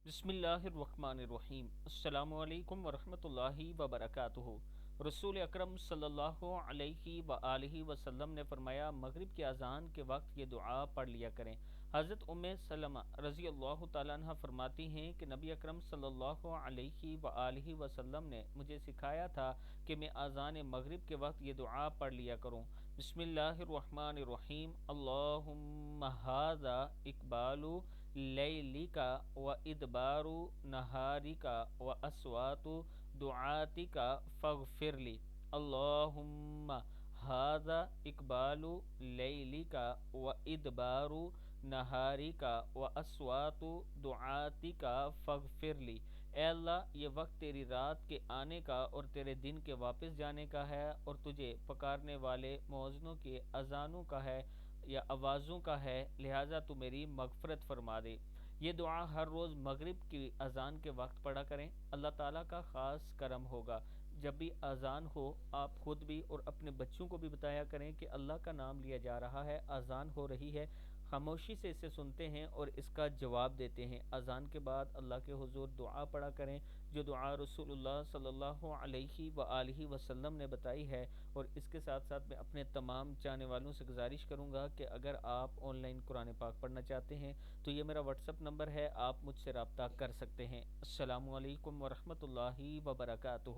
بسم اللہ الرحمن الرحیم۔ السلام علیکم ورحمۃ اللہ وبرکاتہ۔ رسول اکرم صلی اللہ علیہ وآلہ وسلم نے فرمایا، مغرب کی اذان کے وقت یہ دعا پڑھ لیا کریں۔ حضرت ام سلمہ رضی اللہ تعالیٰ عنہ فرماتی ہیں کہ نبی اکرم صلی اللہ علیہ وآلہ وسلم نے مجھے سکھایا تھا کہ میں اذان مغرب کے وقت یہ دعا پڑھ لیا کروں: بسم اللہ الرحمن الرحیم، اللہم ھذا اقبال لیلک و ادبار نہارک و اصوات دعاتک فاغفر لی۔ اللہم ھذا اقبال لیلک و ادبار نہارک و اصوات دعاتک فاغفر لی۔ اے اللہ، یہ وقت تیری رات کے آنے کا اور تیرے دن کے واپس جانے کا ہے، اور تجھے پکارنے والے مؤذنوں کے اذانوں کا ہے یا آوازوں کا ہے، لہٰذا تو میری مغفرت فرما دے۔ یہ دعا ہر روز مغرب کی اذان کے وقت پڑھا کریں، اللہ تعالیٰ کا خاص کرم ہوگا۔ جب بھی اذان ہو، آپ خود بھی اور اپنے بچوں کو بھی بتایا کریں کہ اللہ کا نام لیا جا رہا ہے، اذان ہو رہی ہے، خاموشی سے اسے سنتے ہیں اور اس کا جواب دیتے ہیں۔ اذان کے بعد اللہ کے حضور دعا پڑھا کریں، جو دعا رسول اللہ صلی اللہ علیہ وآلہ وسلم نے بتائی ہے۔ اور اس کے ساتھ ساتھ میں اپنے تمام چاہنے والوں سے گزارش کروں گا کہ اگر آپ آن لائن قرآن پاک پڑھنا چاہتے ہیں تو یہ میرا واٹس ایپ نمبر ہے، آپ مجھ سے رابطہ کر سکتے ہیں۔ السلام علیکم ورحمۃ اللہ وبرکاتہ۔